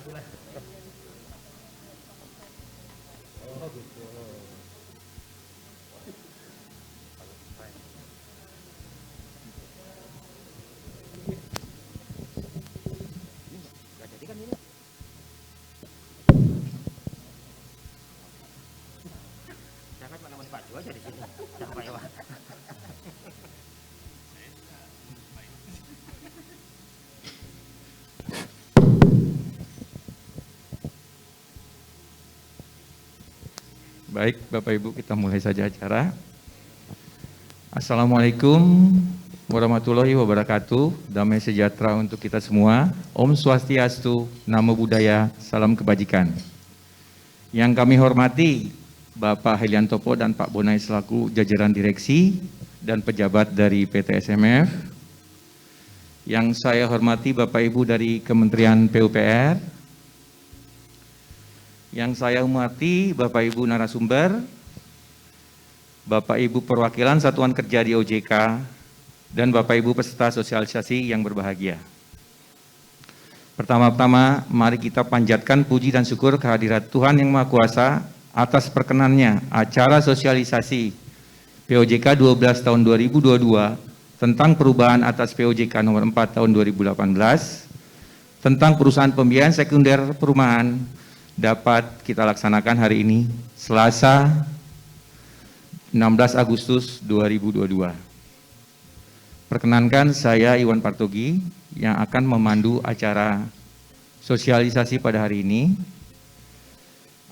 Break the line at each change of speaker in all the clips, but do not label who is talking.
Oh gitu. Nggak jadi kan ini? Jangan cuma nemenin Pak Jo aja di sini. Jangan Pak Iwan.
Baik, Bapak Ibu, kita mulai saja acara. Assalamualaikum warahmatullahi wabarakatuh. Damai sejahtera untuk kita semua. Om Swastiastu, Namo Buddhaya, salam kebajikan. Yang kami hormati Bapak Heliantopo dan Pak Bonai selaku jajaran direksi dan pejabat dari PT SMF. Yang saya hormati Bapak Ibu dari Kementerian PUPR. Yang saya hormati Bapak Ibu narasumber, Bapak Ibu perwakilan Satuan Kerja di OJK, dan Bapak Ibu peserta sosialisasi yang berbahagia. Pertama-tama, mari kita panjatkan puji dan syukur kehadirat Tuhan Yang Maha Kuasa atas perkenannya acara sosialisasi POJK 12 tahun 2022 tentang perubahan atas POJK nomor 4 tahun 2018 tentang perusahaan pembiayaan sekunder perumahan dapat kita laksanakan hari ini, Selasa 16 Agustus 2022. Perkenankan saya Iwan Partogi yang akan memandu acara sosialisasi pada hari ini.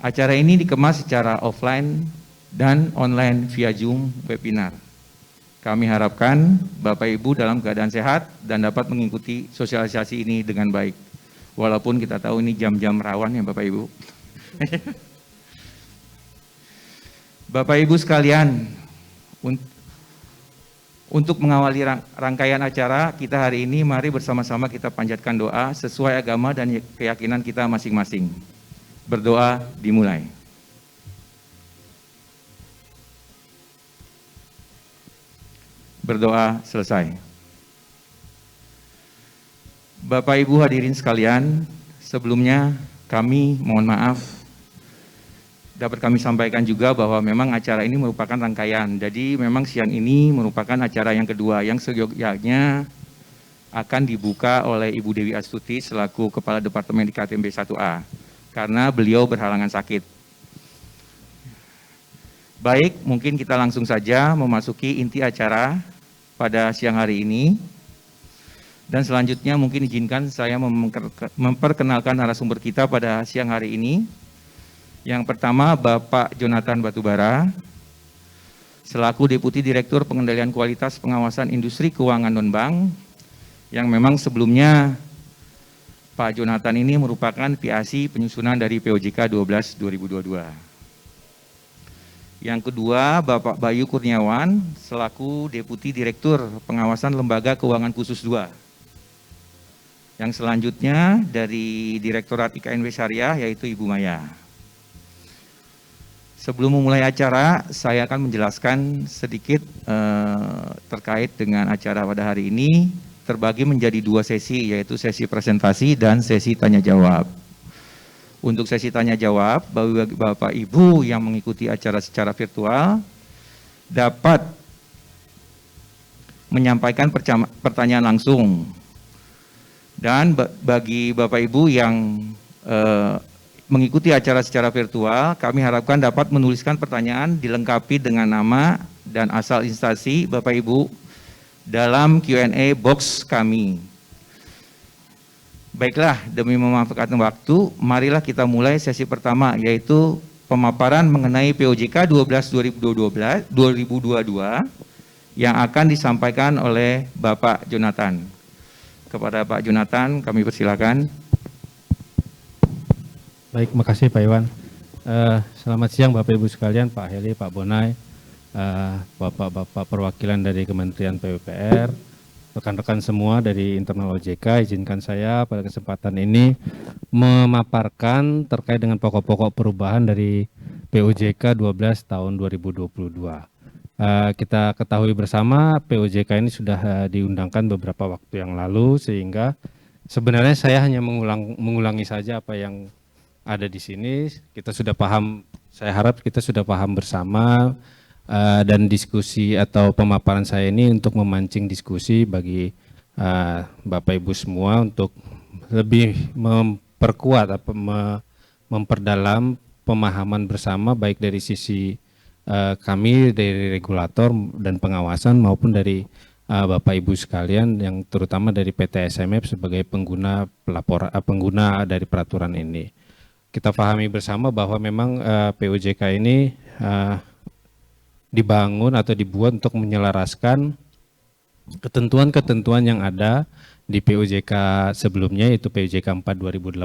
Acara ini dikemas secara offline dan online via Zoom webinar. Kami harapkan Bapak Ibu dalam keadaan sehat dan dapat mengikuti sosialisasi ini dengan baik. Walaupun kita tahu ini jam-jam rawan ya Bapak Ibu. Bapak Ibu sekalian, untuk mengawali rangkaian acara kita hari ini, mari bersama-sama kita panjatkan doa sesuai agama dan keyakinan kita masing-masing. Berdoa dimulai. Berdoa selesai. Bapak Ibu hadirin sekalian, sebelumnya kami mohon maaf, dapat kami sampaikan juga bahwa memang acara ini merupakan rangkaian. Jadi memang siang ini merupakan acara yang kedua yang seyogyanya akan dibuka oleh Ibu Dewi Astuti selaku Kepala Departemen di KTMB 1A karena beliau berhalangan sakit. Baik, mungkin kita langsung saja memasuki inti acara pada siang hari ini. Dan selanjutnya mungkin izinkan saya memperkenalkan narasumber kita pada siang hari ini. Yang pertama Bapak Jonathan Batubara, selaku Deputi Direktur Pengendalian Kualitas Pengawasan Industri Keuangan Non-Bank, yang memang sebelumnya Pak Jonathan ini merupakan PAC penyusunan dari POJK 12 2022. Yang kedua Bapak Bayu Kurniawan, selaku Deputi Direktur Pengawasan Lembaga Keuangan Khusus 2. Yang selanjutnya dari Direktorat IKNW Syariah yaitu Ibu Maya. Sebelum memulai acara, saya akan menjelaskan sedikit terkait dengan acara pada hari ini, terbagi menjadi dua sesi, yaitu sesi presentasi dan sesi tanya jawab. Untuk sesi tanya jawab, bagi Bapak Ibu yang mengikuti acara secara virtual dapat menyampaikan pertanyaan langsung. Dan bagi Bapak Ibu yang mengikuti acara secara virtual, kami harapkan dapat menuliskan pertanyaan dilengkapi dengan nama dan asal instansi Bapak Ibu dalam Q&A box kami. Baiklah, demi memanfaatkan waktu, marilah kita mulai sesi pertama, yaitu pemaparan mengenai POJK 12 2022 yang akan disampaikan oleh Bapak Jonathan. Kepada Pak Jonathan, kami persilakan.
Baik, makasih Pak Iwan. Selamat siang Bapak Ibu sekalian, Pak Heli, Pak Bonai, Bapak-Bapak perwakilan dari Kementerian PUPR, rekan-rekan semua dari internal OJK, izinkan saya pada kesempatan ini memaparkan terkait dengan pokok-pokok perubahan dari POJK 12 tahun 2022. Kita ketahui bersama POJK ini sudah diundangkan beberapa waktu yang lalu, sehingga Sebenarnya saya hanya mengulangi saja apa yang ada di sini. Kita sudah paham, saya harap kita sudah paham bersama, dan diskusi atau pemaparan saya ini untuk memancing diskusi bagi Bapak Ibu semua untuk lebih memperkuat atau memperdalam pemahaman bersama baik dari sisi kami dari regulator dan pengawasan maupun dari Bapak Ibu sekalian yang terutama dari PT SMF sebagai pengguna pengguna dari peraturan ini. Kita pahami bersama bahwa memang POJK ini dibangun atau dibuat untuk menyelaraskan ketentuan-ketentuan yang ada di POJK sebelumnya, yaitu POJK 4 2018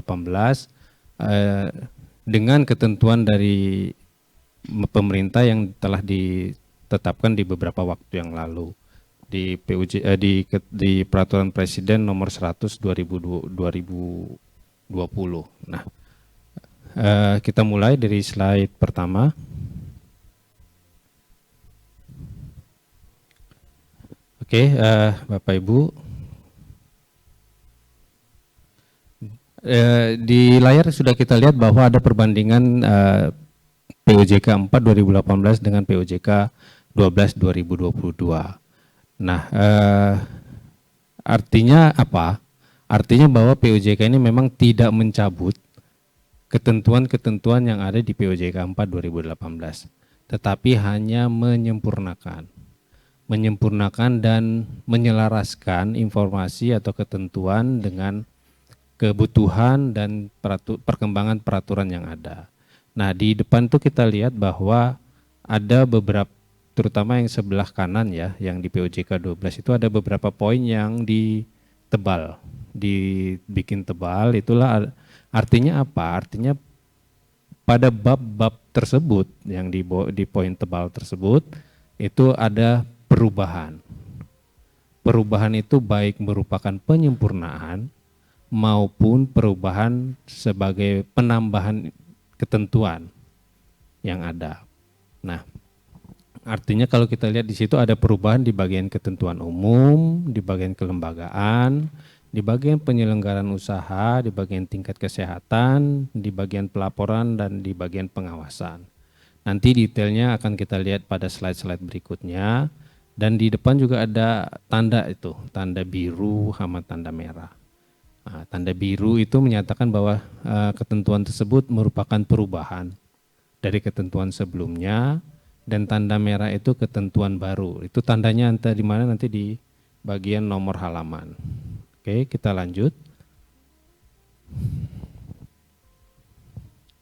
dengan ketentuan dari pemerintah yang telah ditetapkan di beberapa waktu yang lalu di di Peraturan Presiden Nomor 100 2020. Nah, kita mulai dari slide pertama. Oke, Bapak Ibu, di layar sudah kita lihat bahwa ada perbandingan POJK 4 2018 dengan POJK 12 2022. Nah, artinya apa? Artinya bahwa POJK ini memang tidak mencabut ketentuan-ketentuan yang ada di POJK 4 2018, tetapi hanya menyempurnakan dan menyelaraskan informasi atau ketentuan dengan kebutuhan dan perkembangan peraturan yang ada. Nah, di depan tuh kita lihat bahwa ada beberapa, terutama yang sebelah kanan ya, yang di POJK 12 itu ada beberapa poin yang dibikin tebal. Itulah artinya apa? Artinya pada bab-bab tersebut yang di poin tebal tersebut itu ada perubahan. Perubahan itu baik merupakan penyempurnaan maupun perubahan sebagai penambahan ketentuan yang ada. Nah, artinya kalau kita lihat di situ ada perubahan di bagian ketentuan umum, di bagian kelembagaan, di bagian penyelenggaraan usaha, di bagian tingkat kesehatan, di bagian pelaporan, dan di bagian pengawasan. Nanti detailnya akan kita lihat pada slide-slide berikutnya. Dan di depan juga ada tanda itu, tanda biru sama tanda merah. Nah, tanda biru itu menyatakan bahwa ketentuan tersebut merupakan perubahan dari ketentuan sebelumnya, dan tanda merah itu ketentuan baru. Itu tandanya di mana nanti di bagian nomor halaman. Oke, kita lanjut.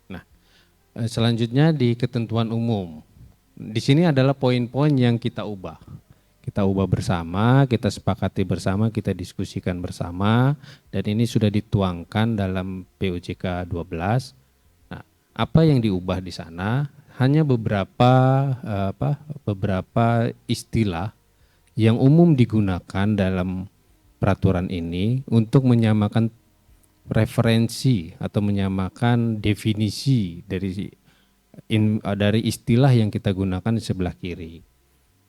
Nah, selanjutnya di ketentuan umum. Di sini adalah poin-poin yang kita ubah. Kita ubah bersama, kita sepakati bersama, kita diskusikan bersama, dan ini sudah dituangkan dalam POJK 12. Nah, apa yang diubah di sana? Hanya beberapa istilah yang umum digunakan dalam peraturan ini untuk menyamakan referensi atau menyamakan definisi dari istilah yang kita gunakan di sebelah kiri.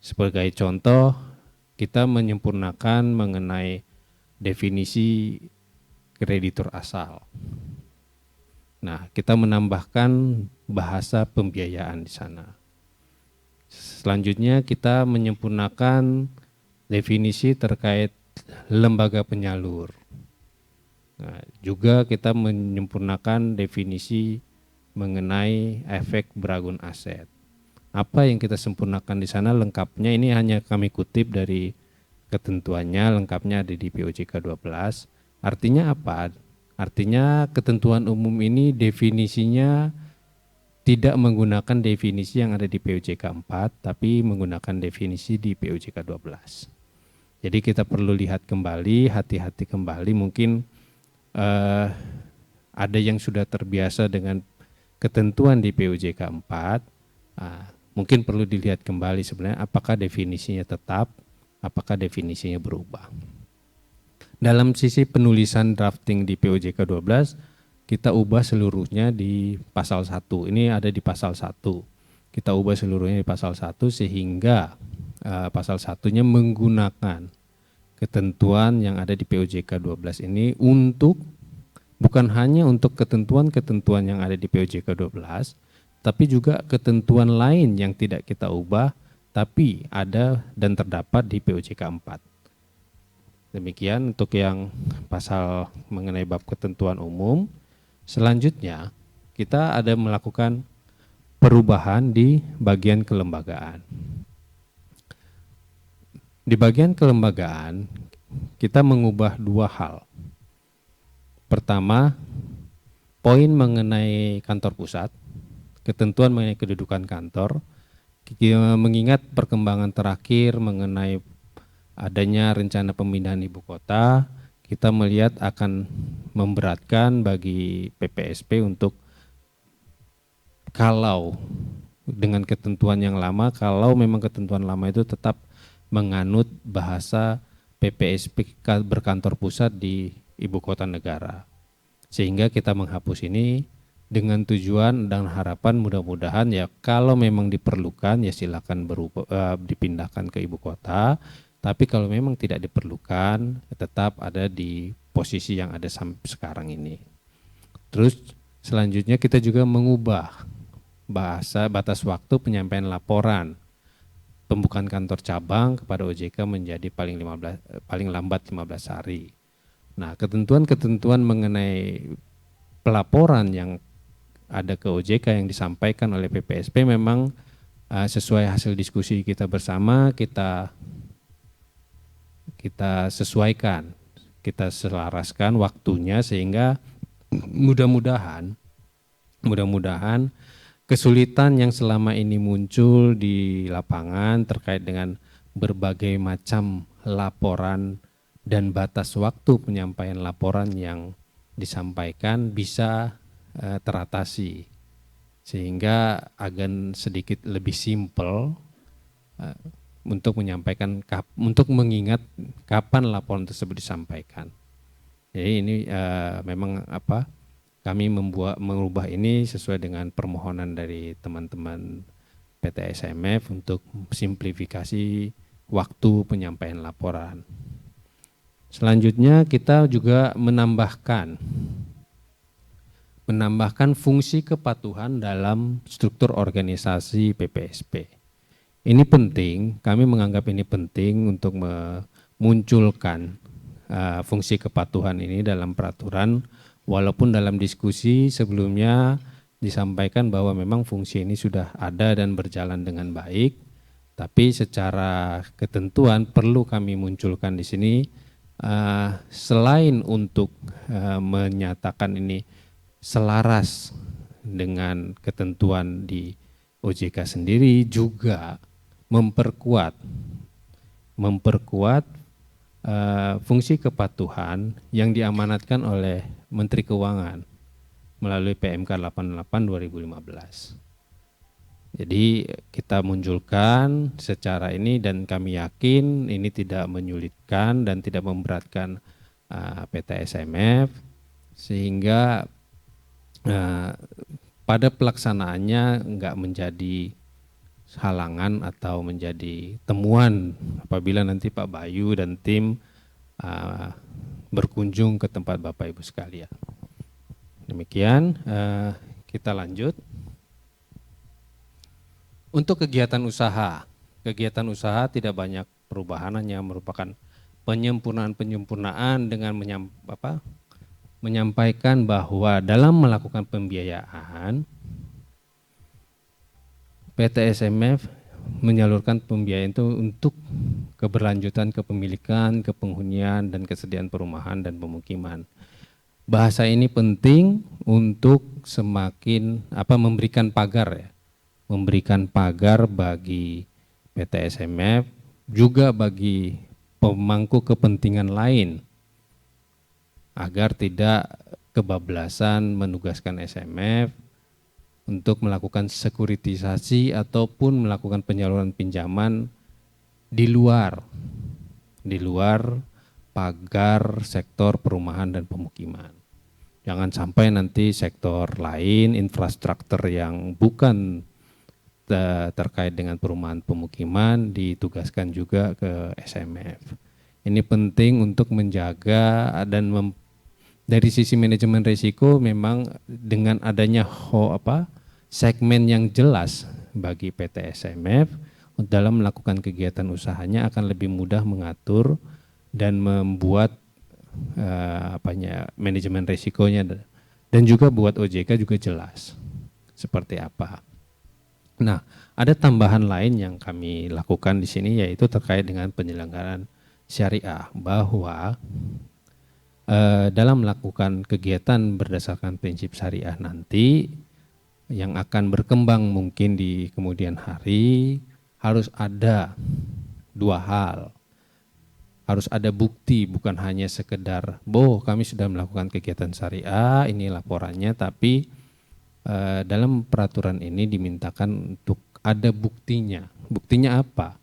Sebagai contoh, kita menyempurnakan mengenai definisi kreditur asal. Nah, kita menambahkan bahasa pembiayaan di sana. Selanjutnya kita menyempurnakan definisi terkait lembaga penyalur. Nah, juga kita menyempurnakan definisi mengenai efek beragun aset. Apa yang kita sempurnakan di sana lengkapnya ini hanya kami kutip dari ketentuannya, lengkapnya ada di POJK 12. Artinya apa? Artinya ketentuan umum ini definisinya tidak menggunakan definisi yang ada di POJK 4, tapi menggunakan definisi di POJK 12. Jadi kita perlu lihat kembali, hati-hati kembali, mungkin ada yang sudah terbiasa dengan ketentuan di POJK 4, mungkin perlu dilihat kembali sebenarnya apakah definisinya tetap, apakah definisinya berubah. Dalam sisi penulisan drafting di POJK 12, kita ubah seluruhnya di pasal 1. Ini ada di pasal 1. Kita ubah seluruhnya di pasal 1 sehingga pasal 1-nya menggunakan ketentuan yang ada di POJK 12 ini bukan hanya untuk ketentuan-ketentuan yang ada di POJK 12, tapi juga ketentuan lain yang tidak kita ubah, tapi ada dan terdapat di POJK 4. Demikian untuk yang pasal mengenai bab ketentuan umum. Selanjutnya, kita ada melakukan perubahan di bagian kelembagaan. Di bagian kelembagaan, kita mengubah dua hal. Pertama, poin mengenai kantor pusat, ketentuan mengenai kedudukan kantor, mengingat perkembangan terakhir mengenai adanya rencana pemindahan ibu kota, kita melihat akan memberatkan bagi PPSP untuk kalau dengan ketentuan yang lama, kalau memang ketentuan lama itu tetap menganut bahasa PPSP berkantor pusat di ibu kota negara. Sehingga kita menghapus ini dengan tujuan dan harapan mudah-mudahan ya kalau memang diperlukan ya silakan dipindahkan ke ibu kota. Tapi kalau memang tidak diperlukan tetap ada di posisi yang ada sampai sekarang ini. Terus selanjutnya kita juga mengubah bahasa batas waktu penyampaian laporan pembukaan kantor cabang kepada OJK menjadi paling lambat 15 hari. Nah, ketentuan-ketentuan mengenai pelaporan yang ada ke OJK yang disampaikan oleh PPSP memang sesuai hasil diskusi kita bersama, kita sesuaikan, kita selaraskan waktunya sehingga mudah-mudahan kesulitan yang selama ini muncul di lapangan terkait dengan berbagai macam laporan dan batas waktu penyampaian laporan yang disampaikan bisa teratasi sehingga akan sedikit lebih simpel untuk menyampaikan untuk mengingat kapan laporan tersebut disampaikan. Jadi ini memang kami mengubah ini sesuai dengan permohonan dari teman-teman PT SMF untuk simplifikasi waktu penyampaian laporan. Selanjutnya kita juga menambahkan fungsi kepatuhan dalam struktur organisasi PPSP. Ini penting, kami menganggap ini penting untuk memunculkan fungsi kepatuhan ini dalam peraturan. Walaupun dalam diskusi sebelumnya disampaikan bahwa memang fungsi ini sudah ada dan berjalan dengan baik, tapi secara ketentuan perlu kami munculkan di sini selain untuk menyatakan ini selaras dengan ketentuan di OJK sendiri, juga memperkuat fungsi kepatuhan yang diamanatkan oleh Menteri Keuangan melalui PMK 88 2015. Jadi kita munculkan secara ini dan kami yakin ini tidak menyulitkan dan tidak memberatkan PT SMF sehingga pada pelaksanaannya enggak menjadi halangan atau menjadi temuan apabila nanti Pak Bayu dan tim berkunjung ke tempat Bapak Ibu sekalian. Demikian, kita lanjut. Untuk kegiatan usaha tidak banyak perubahan, hanya merupakan penyempurnaan dengan menyampaikan bahwa dalam melakukan pembiayaan PT SMF menyalurkan pembiayaan itu untuk keberlanjutan kepemilikan, kepenghunian, dan kesediaan perumahan dan pemukiman. Bahasa ini penting untuk semakin memberikan pagar bagi PT SMF, juga bagi pemangku kepentingan lain agar tidak kebablasan menugaskan SMF untuk melakukan sekuritisasi ataupun melakukan penyaluran pinjaman di luar pagar sektor perumahan dan pemukiman. Jangan sampai nanti sektor lain, infrastruktur yang bukan terkait dengan perumahan pemukiman ditugaskan juga ke SMF. Ini penting untuk menjaga dan dari sisi manajemen risiko memang dengan adanya segmen yang jelas bagi PT SMF dalam melakukan kegiatan usahanya akan lebih mudah mengatur dan membuat manajemen risikonya, dan juga buat OJK juga jelas seperti apa. Nah, ada tambahan lain yang kami lakukan di sini yaitu terkait dengan penyelenggaraan syariah, bahwa dalam melakukan kegiatan berdasarkan prinsip syariah nanti yang akan berkembang mungkin di kemudian hari harus ada dua hal. Harus ada bukti, bukan hanya sekedar kami sudah melakukan kegiatan syariah, ini laporannya, tapi dalam peraturan ini dimintakan untuk ada buktinya. Buktinya apa?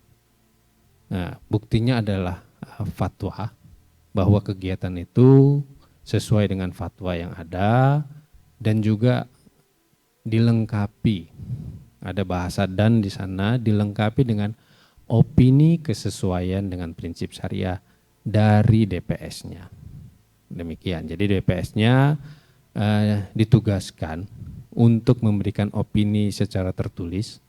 Nah, buktinya adalah fatwa bahwa kegiatan itu sesuai dengan fatwa yang ada, dan juga dilengkapi, ada bahasa dan di sana, dilengkapi dengan opini kesesuaian dengan prinsip syariah dari DPS-nya. Demikian. Jadi DPS-nya ditugaskan untuk memberikan opini secara tertulis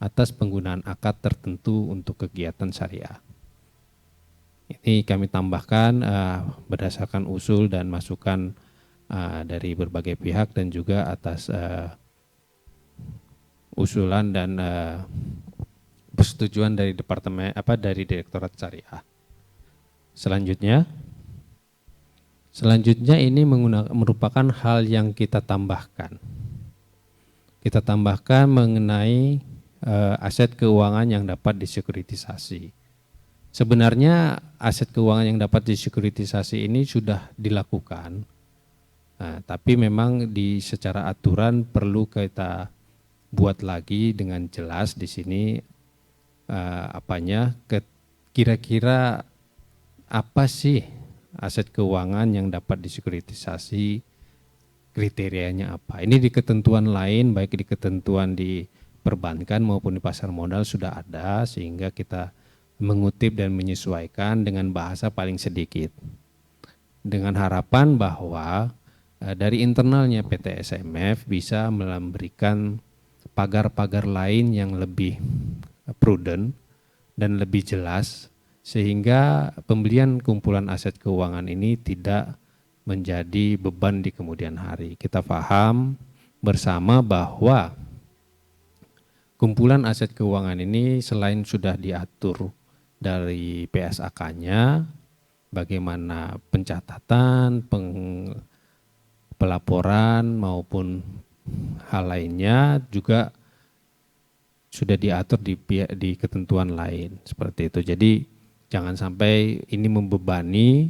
atas penggunaan akad tertentu untuk kegiatan syariah. Ini kami tambahkan berdasarkan usul dan masukan dari berbagai pihak, dan juga atas usulan dan persetujuan dari dari Direktorat Syariah. Selanjutnya ini merupakan hal yang kita tambahkan. Kita tambahkan mengenai aset keuangan yang dapat disekuritisasi. Sebenarnya aset keuangan yang dapat disekuritisasi ini sudah dilakukan, tapi memang secara aturan perlu kita buat lagi dengan jelas di sini kira-kira apa sih aset keuangan yang dapat disekuritisasi, kriterianya apa. Ini di ketentuan lain, baik di ketentuan di perbankan maupun di pasar modal sudah ada, sehingga kita mengutip dan menyesuaikan dengan bahasa paling sedikit. Dengan harapan bahwa dari internalnya PT SMF bisa memberikan pagar-pagar lain yang lebih prudent dan lebih jelas, sehingga pembelian kumpulan aset keuangan ini tidak menjadi beban di kemudian hari. Kita paham bersama bahwa kumpulan aset keuangan ini selain sudah diatur dari PSAK-nya, bagaimana pencatatan, pelaporan maupun hal lainnya juga sudah diatur di ketentuan lain seperti itu. Jadi jangan sampai ini membebani,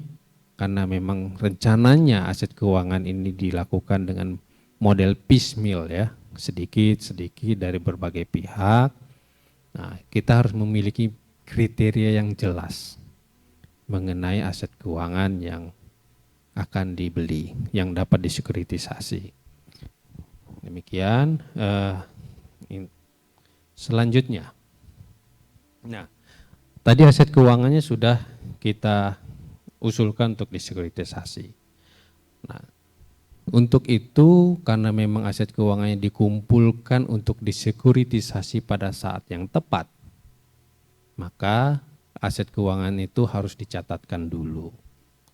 karena memang rencananya aset keuangan ini dilakukan dengan model piecemeal ya, sedikit-sedikit dari berbagai pihak. Nah, kita harus memiliki kriteria yang jelas mengenai aset keuangan yang akan dibeli, yang dapat disekuritisasi. Demikian. Selanjutnya, nah tadi aset keuangannya sudah kita usulkan untuk disekuritisasi. Nah, untuk itu karena memang aset keuangannya dikumpulkan untuk disekuritisasi pada saat yang tepat, maka aset keuangan itu harus dicatatkan dulu,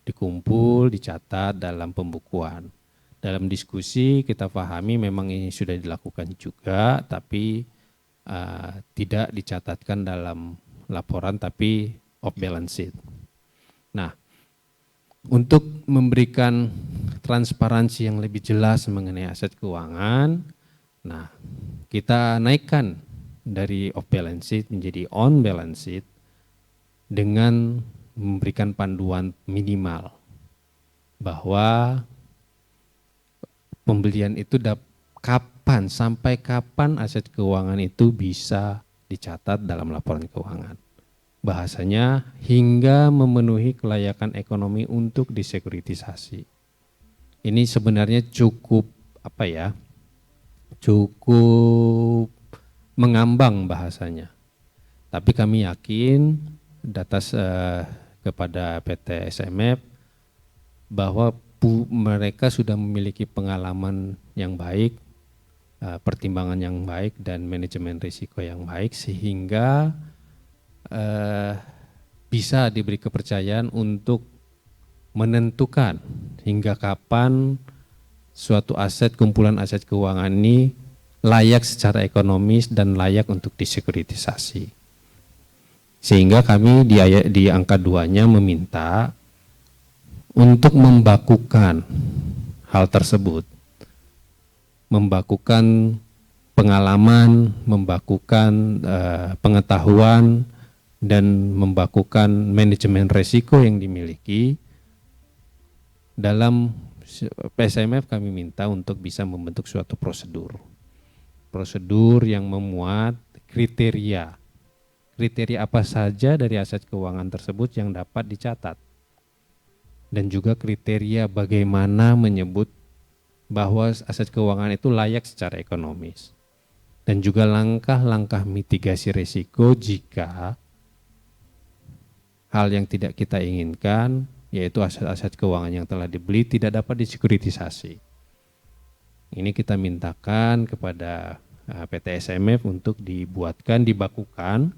dikumpul, dicatat dalam pembukuan. Dalam diskusi kita pahami memang ini sudah dilakukan juga, tapi tidak dicatatkan dalam laporan, tapi off balance sheet. Nah, untuk memberikan transparansi yang lebih jelas mengenai aset keuangan, nah kita naikkan dari off balance sheet menjadi on balance sheet dengan memberikan panduan minimal bahwa pembelian itu sampai kapan aset keuangan itu bisa dicatat dalam laporan keuangan. Bahasanya hingga memenuhi kelayakan ekonomi untuk disekuritisasi. Ini sebenarnya cukup cukup mengambang bahasanya. Tapi kami yakin kepada PT SMF bahwa mereka sudah memiliki pengalaman yang baik, pertimbangan yang baik dan manajemen risiko yang baik, sehingga bisa diberi kepercayaan untuk menentukan hingga kapan suatu aset, kumpulan aset keuangan ini layak secara ekonomis dan layak untuk disekuritisasi. Sehingga kami di angka 2-nya meminta untuk membakukan hal tersebut. Membakukan pengalaman, membakukan pengetahuan, dan membakukan manajemen risiko yang dimiliki. Dalam PSMF kami minta untuk bisa membentuk suatu prosedur. Prosedur yang memuat kriteria apa saja dari aset keuangan tersebut yang dapat dicatat, dan juga kriteria bagaimana menyebut bahwa aset keuangan itu layak secara ekonomis, dan juga langkah-langkah mitigasi risiko jika hal yang tidak kita inginkan, yaitu aset-aset keuangan yang telah dibeli tidak dapat disekuritisasi. Ini kita mintakan kepada PT SMF untuk dibakukan,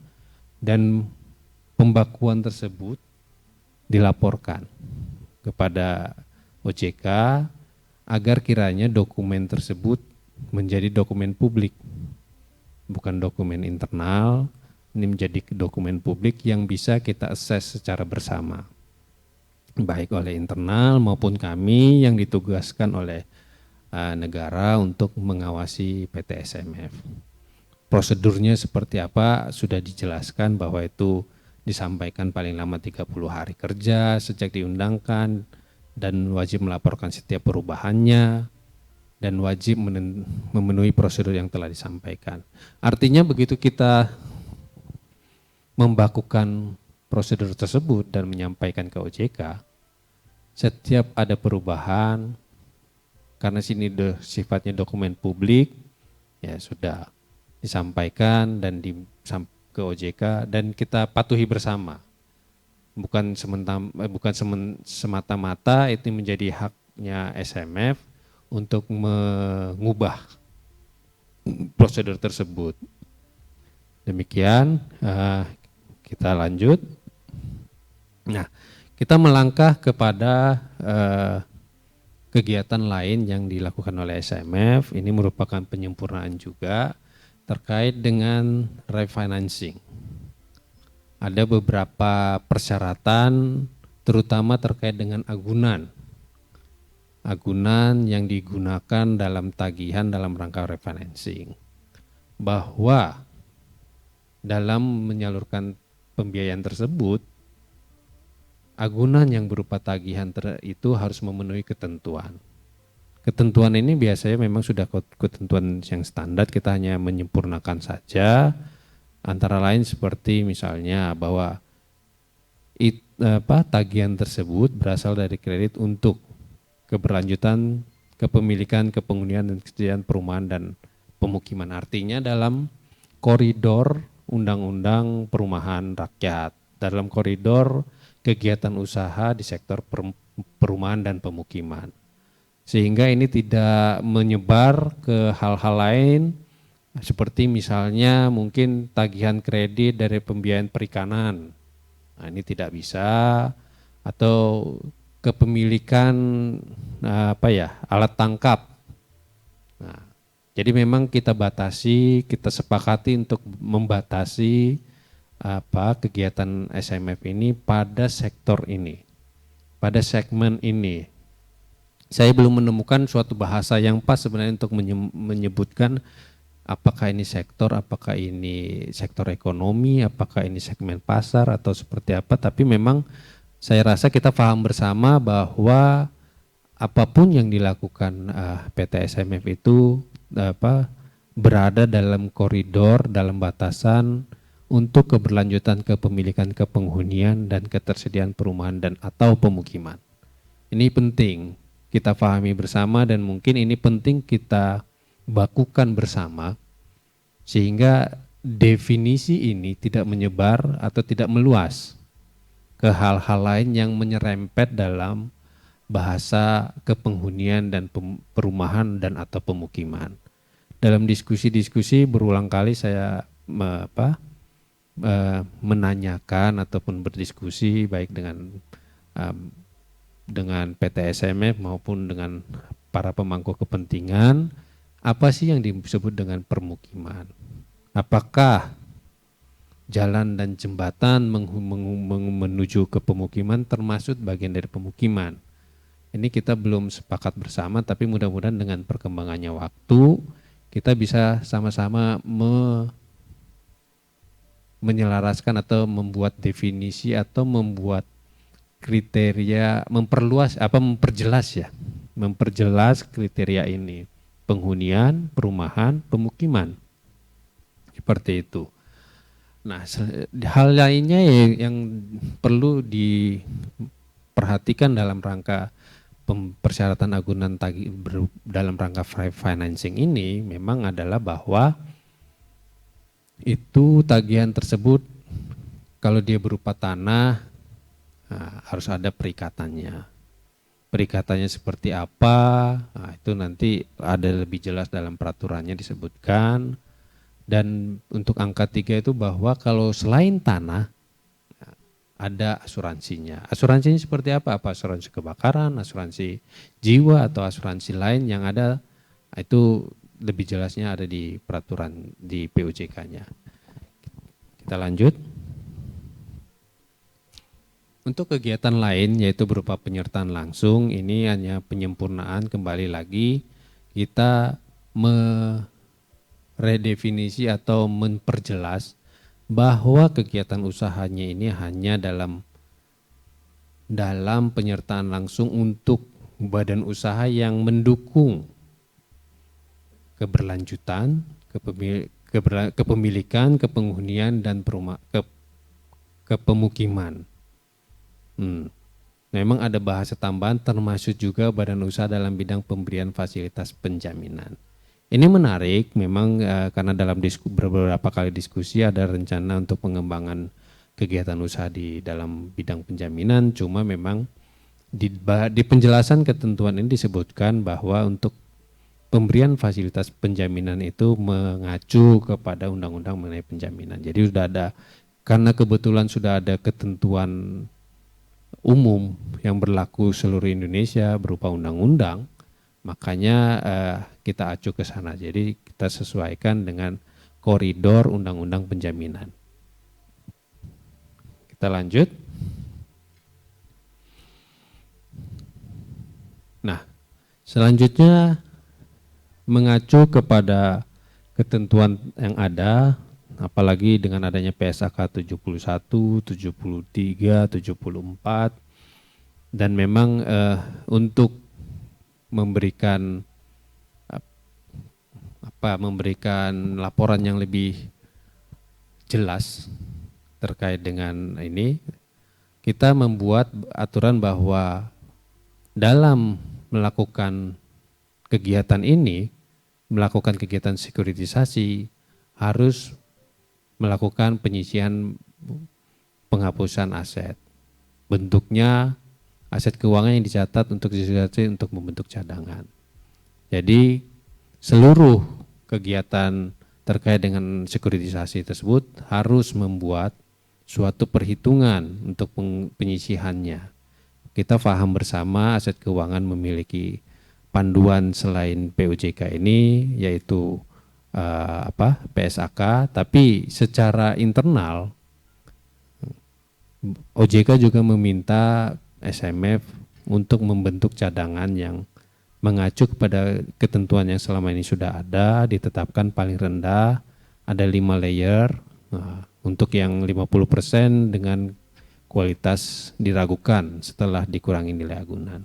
dan pembakuan tersebut dilaporkan kepada OJK agar kiranya dokumen tersebut menjadi dokumen publik, bukan dokumen internal. Ini menjadi dokumen publik yang bisa kita akses secara bersama, baik oleh internal maupun kami yang ditugaskan oleh negara untuk mengawasi PT SMF. Prosedurnya seperti apa sudah dijelaskan, bahwa itu disampaikan paling lama 30 hari kerja sejak diundangkan, dan wajib melaporkan setiap perubahannya, dan wajib memenuhi prosedur yang telah disampaikan. Artinya begitu kita membakukan prosedur tersebut dan menyampaikan ke OJK, setiap ada perubahan, karena sini sifatnya dokumen publik, ya sudah disampaikan dan ke OJK, dan kita patuhi bersama. Bukan semata-mata itu menjadi haknya SMF untuk mengubah prosedur tersebut. Demikian, kita lanjut. Nah, kita melangkah kepada kegiatan lain yang dilakukan oleh SMF. Ini merupakan penyempurnaan juga terkait dengan refinancing. Ada beberapa persyaratan, terutama terkait dengan agunan yang digunakan dalam tagihan dalam rangka refinancing. Bahwa dalam menyalurkan pembiayaan tersebut, agunan yang berupa tagihan itu harus memenuhi ketentuan. Ketentuan ini biasanya memang sudah ketentuan yang standar, kita hanya menyempurnakan saja. Antara lain seperti misalnya bahwa tagihan tersebut berasal dari kredit untuk keberlanjutan, kepemilikan, kepenghunian, dan kesejahteraan perumahan dan pemukiman. Artinya dalam koridor Undang-Undang Perumahan Rakyat, dalam koridor kegiatan usaha di sektor perumahan dan pemukiman. Sehingga ini tidak menyebar ke hal-hal lain, seperti misalnya mungkin tagihan kredit dari pembiayaan perikanan. Nah, ini tidak bisa, atau kepemilikan alat tangkap. Nah, jadi memang kita sepakati untuk membatasi kegiatan SMF ini pada sektor ini, pada segmen ini. Saya belum menemukan suatu bahasa yang pas sebenarnya untuk menyebutkan apakah ini sektor, apakah ini sektor ekonomi, apakah ini segmen pasar atau seperti apa. Tapi memang saya rasa kita paham bersama bahwa apapun yang dilakukan PT SMF itu berada dalam koridor, dalam batasan untuk keberlanjutan kepemilikan, kepenghunian, dan ketersediaan perumahan dan atau pemukiman. Ini penting kita pahami bersama, dan mungkin ini penting kita bakukan bersama sehingga definisi ini tidak menyebar atau tidak meluas. ke hal-hal lain yang menyerempet dalam bahasa kepenghunian dan perumahan dan atau pemukiman. Dalam diskusi-diskusi berulang kali saya menanyakan ataupun berdiskusi baik dengan PT SMF maupun dengan para pemangku kepentingan, apa sih yang disebut dengan permukiman? Apakah jalan dan jembatan menuju ke pemukiman termasuk bagian dari pemukiman? Ini kita belum sepakat bersama, tapi mudah-mudahan dengan perkembangannya waktu kita bisa sama-sama menyelaraskan atau membuat definisi atau membuat kriteria, memperjelas kriteria ini, penghunian, perumahan, pemukiman, seperti itu. Nah, hal lainnya yang perlu diperhatikan dalam rangka persyaratan agunan dalam rangka financing ini memang adalah bahwa itu tagihan tersebut kalau dia berupa tanah harus ada perikatannya. Perikatannya seperti apa? Nah, itu nanti ada lebih jelas dalam peraturannya disebutkan. Dan untuk angka 3 itu bahwa kalau selain tanah ada asuransinya. Asuransinya seperti apa? Apa asuransi kebakaran, asuransi jiwa atau asuransi lain yang ada, itu lebih jelasnya ada di peraturan di PUJK-nya. Kita lanjut. Untuk kegiatan lain yaitu berupa penyertaan langsung, ini hanya penyempurnaan, kembali lagi kita meredefinisi atau memperjelas bahwa kegiatan usahanya ini hanya dalam penyertaan langsung untuk badan usaha yang mendukung keberlanjutan, kepemilikan, kepenghunian dan kepemukiman. Memang ada bahasa tambahan termasuk juga badan usaha dalam bidang pemberian fasilitas penjaminan. Ini menarik memang karena dalam beberapa kali diskusi ada rencana untuk pengembangan kegiatan usaha di dalam bidang penjaminan, cuma memang di penjelasan ketentuan ini disebutkan bahwa untuk pemberian fasilitas penjaminan itu mengacu kepada undang-undang mengenai penjaminan. Jadi sudah ada, karena kebetulan sudah ada ketentuan umum yang berlaku seluruh Indonesia berupa undang-undang, makanya kita acu ke sana. Jadi kita sesuaikan dengan koridor undang-undang penjaminan. Kita lanjut. Nah, selanjutnya mengacu kepada ketentuan yang ada, apalagi dengan adanya PSAK 71, 73, 74, dan memang untuk memberikan laporan yang lebih jelas terkait dengan ini, kita membuat aturan bahwa dalam melakukan kegiatan ini, melakukan kegiatan sekuritisasi, harus melakukan penyisian penghapusan aset. Bentuknya aset keuangan yang dicatat untuk sekuritisasi untuk membentuk cadangan. Jadi seluruh kegiatan terkait dengan sekuritisasi tersebut harus membuat suatu perhitungan untuk penyisihannya. Kita paham bersama aset keuangan memiliki panduan selain PUJK ini, yaitu PSAK, tapi secara internal OJK juga meminta SMF untuk membentuk cadangan yang mengacu kepada ketentuan yang selama ini sudah ada, ditetapkan paling rendah ada 5 layer. Nah, untuk yang 50% dengan kualitas diragukan setelah dikurangi nilai agunan.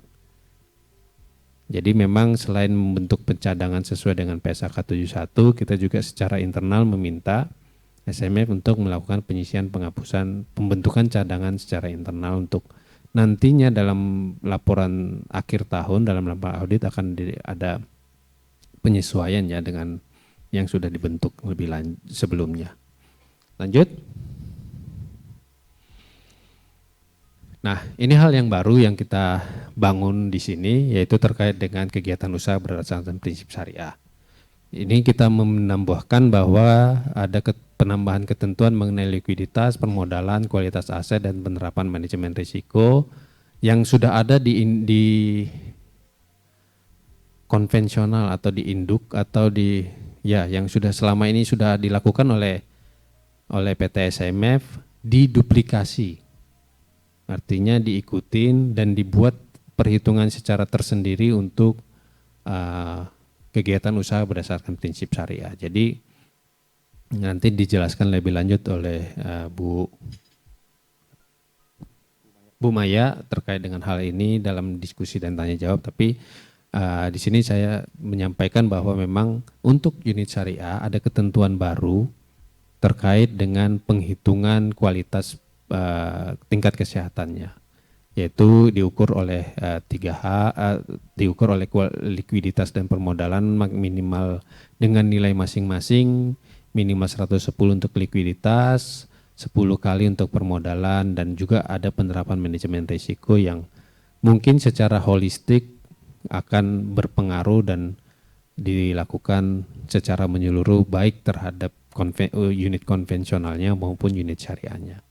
Jadi memang selain membentuk pencadangan sesuai dengan PSAK 71, kita juga secara internal meminta SMF untuk melakukan penyisian penghapusan pembentukan cadangan secara internal untuk nantinya dalam laporan akhir tahun, dalam laporan audit akan ada penyesuaian ya dengan yang sudah dibentuk lebih sebelumnya. Lanjut. Nah, ini hal yang baru yang kita bangun di sini, yaitu terkait dengan kegiatan usaha berdasarkan prinsip syariah. Ini kita menambahkan bahwa ada penambahan ketentuan mengenai likuiditas, permodalan, kualitas aset, dan penerapan manajemen risiko yang sudah ada di konvensional atau di induk atau di yang sudah selama ini sudah dilakukan oleh PT SMF diduplikasi. Artinya diikutin dan dibuat perhitungan secara tersendiri untuk kegiatan usaha berdasarkan prinsip syariah. Jadi nanti dijelaskan lebih lanjut oleh Bu Maya terkait dengan hal ini dalam diskusi dan tanya jawab. Tapi di sini saya menyampaikan bahwa memang untuk unit syariah ada ketentuan baru terkait dengan penghitungan kualitas tingkat kesehatannya, yaitu diukur oleh 3H, diukur oleh likuiditas dan permodalan minimal dengan nilai masing-masing, minimal 110 untuk likuiditas, 10 kali untuk permodalan, dan juga ada penerapan manajemen risiko yang mungkin secara holistik akan berpengaruh dan dilakukan secara menyeluruh baik terhadap unit konvensionalnya maupun unit syariahnya.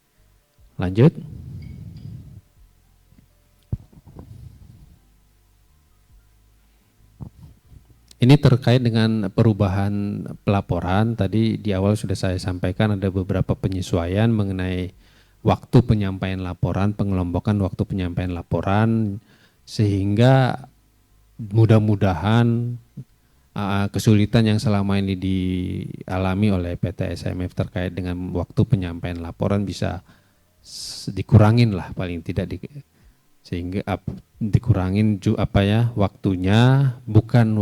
Lanjut. Ini terkait dengan perubahan pelaporan. Tadi di awal sudah saya sampaikan ada beberapa penyesuaian mengenai waktu penyampaian laporan, pengelompokan waktu penyampaian laporan, sehingga mudah-mudahan kesulitan yang selama ini dialami oleh PT SMF terkait dengan waktu penyampaian laporan bisa dikurangin lah paling tidak sehingga dikurangin waktunya, bukan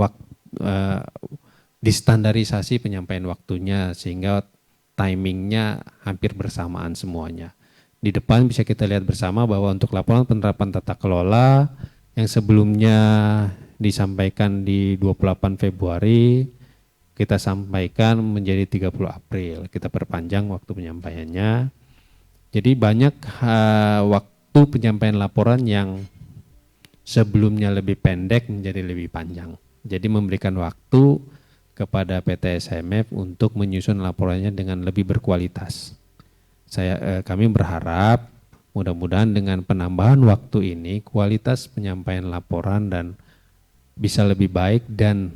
distandarisasi penyampaian waktunya sehingga timingnya hampir bersamaan semuanya. Di depan bisa kita lihat bersama bahwa untuk laporan penerapan tata kelola yang sebelumnya disampaikan di 28 Februari kita sampaikan menjadi 30 April. Kita perpanjang waktu penyampaiannya. Jadi banyak waktu penyampaian laporan yang sebelumnya lebih pendek menjadi lebih panjang. Jadi memberikan waktu kepada PT SMF untuk menyusun laporannya dengan lebih berkualitas. Kami berharap mudah-mudahan dengan penambahan waktu ini kualitas penyampaian laporan dan bisa lebih baik dan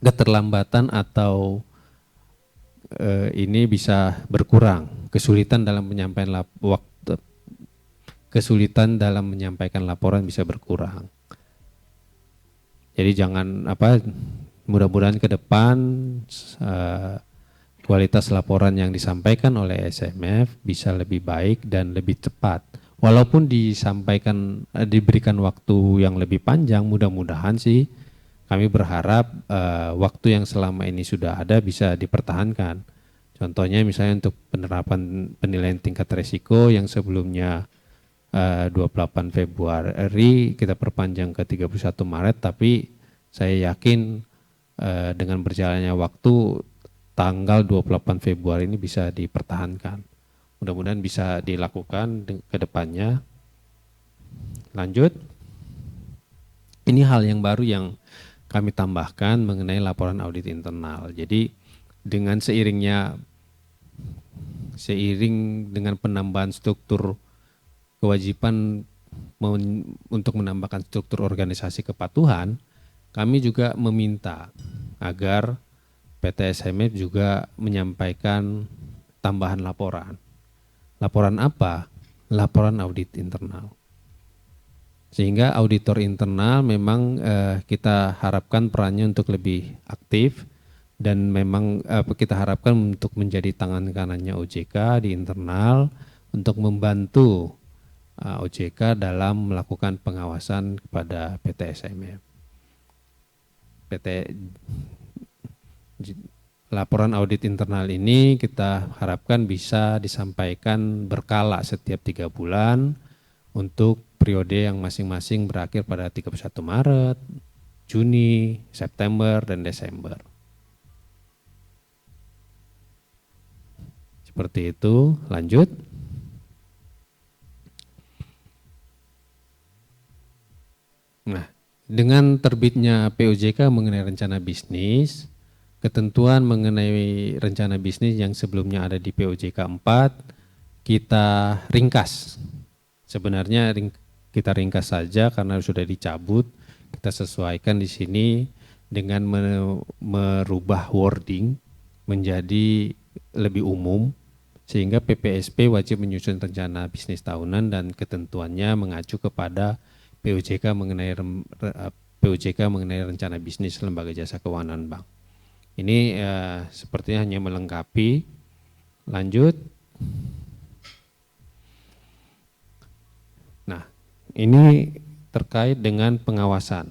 keterlambatan atau ini bisa berkurang, kesulitan dalam penyampaian kesulitan dalam menyampaikan laporan bisa berkurang. Jadi mudah-mudahan ke depan kualitas laporan yang disampaikan oleh SMF bisa lebih baik dan lebih cepat. Walaupun diberikan waktu yang lebih panjang, mudah-mudahan sih kami berharap waktu yang selama ini sudah ada bisa dipertahankan. Contohnya misalnya untuk penerapan penilaian tingkat risiko yang sebelumnya 28 Februari kita perpanjang ke 31 Maret, tapi saya yakin dengan berjalannya waktu tanggal 28 Februari ini bisa dipertahankan. Mudah-mudahan bisa dilakukan ke depannya. Lanjut. Ini hal yang baru yang kami tambahkan mengenai laporan audit internal. Jadi seiring dengan penambahan struktur kewajiban untuk menambahkan struktur organisasi kepatuhan, kami juga meminta agar PT SMF juga menyampaikan tambahan laporan. Laporan apa? Laporan audit internal. Sehingga auditor internal memang kita harapkan perannya untuk lebih aktif dan memang kita harapkan untuk menjadi tangan kanannya OJK di internal untuk membantu OJK dalam melakukan pengawasan kepada PT SMF. Laporan audit internal ini kita harapkan bisa disampaikan berkala setiap 3 bulan untuk periode yang masing-masing berakhir pada 31 Maret, Juni, September, dan Desember. Seperti itu, lanjut. Nah, dengan terbitnya POJK mengenai rencana bisnis, ketentuan mengenai rencana bisnis yang sebelumnya ada di POJK 4, kita ringkas. Sebenarnya kita ringkas saja karena sudah dicabut, kita sesuaikan di sini dengan merubah wording menjadi lebih umum, sehingga PPSP wajib menyusun rencana bisnis tahunan dan ketentuannya mengacu kepada POJK mengenai rencana bisnis lembaga jasa keuangan bank. Ini sepertinya hanya melengkapi. Lanjut. Nah, ini terkait dengan pengawasan.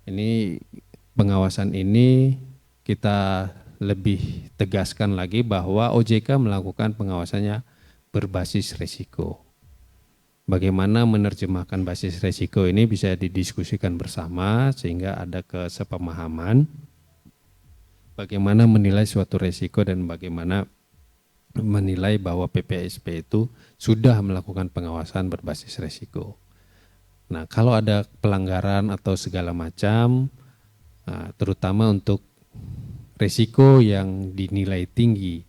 Ini pengawasan ini kita lebih tegaskan lagi bahwa OJK melakukan pengawasannya berbasis risiko. Bagaimana menerjemahkan basis risiko ini bisa didiskusikan bersama sehingga ada kesepemahaman bagaimana menilai suatu risiko dan bagaimana menilai bahwa PPSP itu sudah melakukan pengawasan berbasis risiko. Nah, kalau ada pelanggaran atau segala macam, terutama untuk risiko yang dinilai tinggi,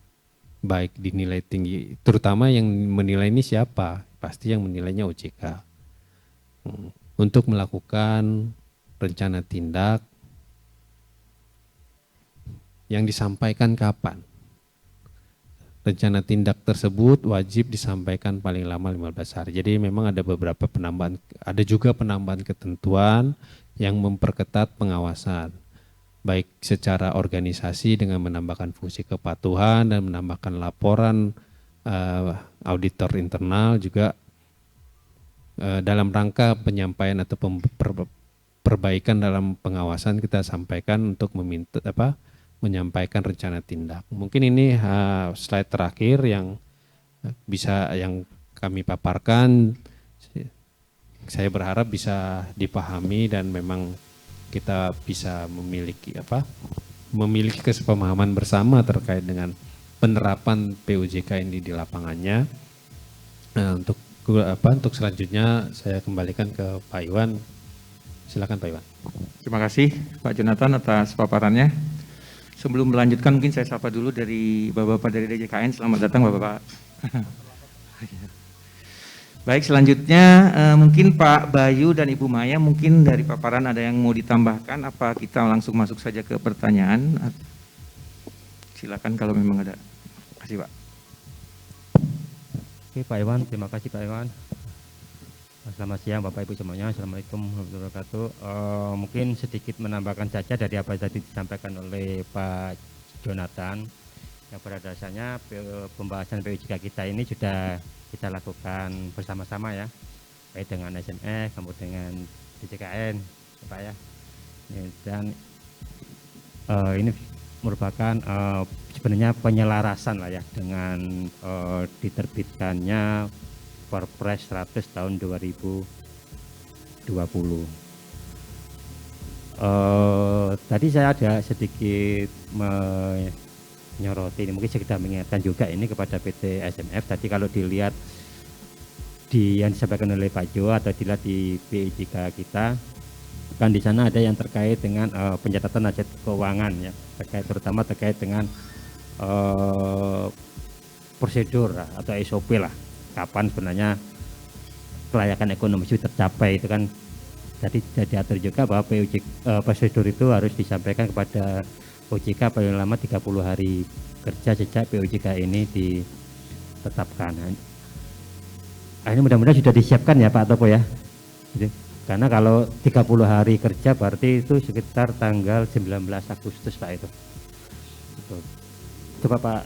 baik dinilai tinggi, terutama yang menilai ini siapa? Pasti yang menilainya OJK. Untuk melakukan rencana tindak yang disampaikan kapan? Rencana tindak tersebut wajib disampaikan paling lama 15 hari. Jadi memang ada beberapa penambahan, ada juga penambahan ketentuan yang memperketat pengawasan. Baik secara organisasi dengan menambahkan fungsi kepatuhan dan menambahkan laporan auditor internal juga dalam rangka penyampaian atau perbaikan dalam pengawasan kita sampaikan untuk menyampaikan rencana tindak. Mungkin ini slide terakhir yang yang kami paparkan. Saya berharap bisa dipahami dan memang kita bisa memiliki kesepemahaman bersama terkait dengan penerapan POJK ini di lapangannya. Nah, untuk selanjutnya saya kembalikan ke Pak Iwan. Silakan Pak Iwan.
Terima kasih Pak Jonathan atas paparannya. Sebelum melanjutkan mungkin saya sapa dulu dari Bapak-Bapak dari DJKN. Selamat datang Bapak-Bapak. Baik, selanjutnya mungkin Pak Bayu dan Ibu Maya, mungkin dari paparan ada yang mau ditambahkan, apa kita langsung masuk saja ke pertanyaan? Silakan kalau memang ada. Terima kasih Pak.
Oke Pak Iwan, terima kasih Pak Iwan. Selamat siang Bapak Ibu semuanya, Assalamualaikum warahmatullahi wabarakatuh. Mungkin sedikit menambahkan saja dari apa yang tadi disampaikan oleh Pak Jonathan. Yang pada dasarnya pembahasan POJK kita ini sudah kita lakukan bersama-sama ya, baik dengan SMF, kemudian dengan DJKN, Pak ya. Dan ini merupakan sebenarnya penyelarasan lah ya dengan diterbitkannya Perpres 100 tahun 2020. Tadi saya ada sedikit menyoroti ini, mungkin sekedar mengingatkan juga ini kepada PT SMF. Tadi kalau dilihat yang disampaikan oleh Pak Jo atau dilihat di POJK kita, kan di sana ada yang terkait dengan pencatatan aset keuangan ya, terutama terkait dengan prosedur atau SOP lah, kapan sebenarnya kelayakan ekonomi itu tercapai. Itu kan jadi diatur juga bahwa prosedur itu harus disampaikan kepada OJK paling lama 30 hari kerja sejak POJK ini ditetapkan. Ini mudah-mudahan sudah disiapkan ya Pak Topo ya. Karena kalau 30 hari kerja berarti itu sekitar tanggal 19 Agustus Pak itu. Coba Pak,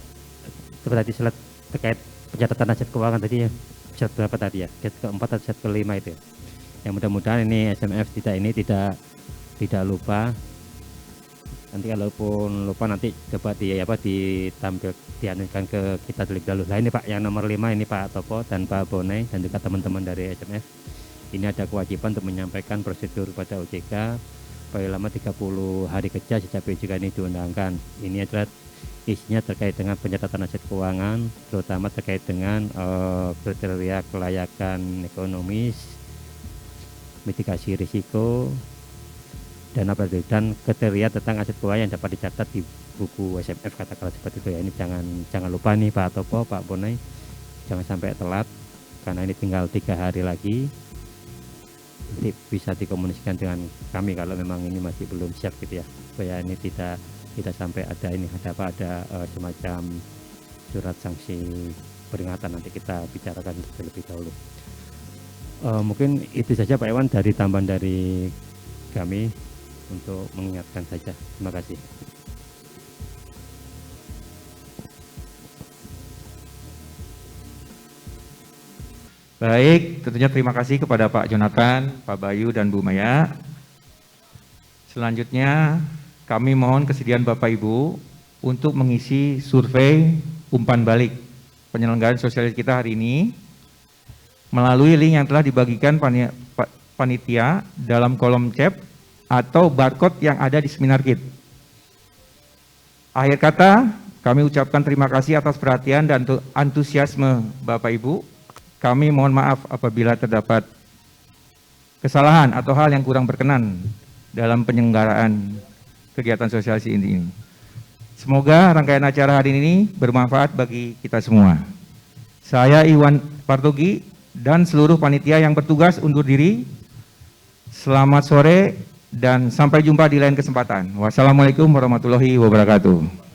coba tadi slide terkait pencatatan aset keuangan tadi ya, slide berapa tadi ya, slide keempat atau slide kelima itu ya. Yang mudah-mudahan ini SMF tidak lupa. Nanti kalaupun lupa nanti coba dianukan ke kita terlebih dahulu. Nah ini Pak yang nomor 5 ini Pak Topo dan Pak Bonai dan juga teman-teman dari SMF. Ini ada kewajiban untuk menyampaikan prosedur pada OJK paling lama 30 hari kerja sejak POJK ini diundangkan. Ini adalah isinya terkait dengan pencatatan aset keuangan, terutama terkait dengan kriteria kelayakan ekonomis, mitigasi risiko, dan kriteria tentang aset keuangan yang dapat dicatat di buku SMF, katakanlah seperti itu ya. Ini jangan lupa nih Pak Topo, Pak Bonai, jangan sampai telat karena ini tinggal 3 hari lagi. Nanti bisa dikomunikasikan dengan kami kalau memang ini masih belum siap gitu ya, supaya ini tidak sampai ada semacam surat sanksi peringatan. Nanti kita bicarakan terlebih dahulu. Mungkin itu saja Pak Iwan dari tambahan dari kami untuk mengingatkan saja. Terima kasih.
Baik, tentunya terima kasih kepada Pak Jonathan, Pak Bayu, dan Bu Maya. Selanjutnya, kami mohon kesediaan Bapak Ibu untuk mengisi survei umpan balik penyelenggaraan sosialis kita hari ini melalui link yang telah dibagikan panitia dalam kolom chat atau barcode yang ada di seminar kit. Akhir kata, kami ucapkan terima kasih atas perhatian dan antusiasme Bapak Ibu. Kami mohon maaf apabila terdapat kesalahan atau hal yang kurang berkenan dalam penyelenggaraan kegiatan sosialisasi ini. Semoga rangkaian acara hari ini bermanfaat bagi kita semua. Saya Iwan Partogi dan seluruh panitia yang bertugas undur diri. Selamat sore dan sampai jumpa di lain kesempatan. Wassalamualaikum warahmatullahi wabarakatuh.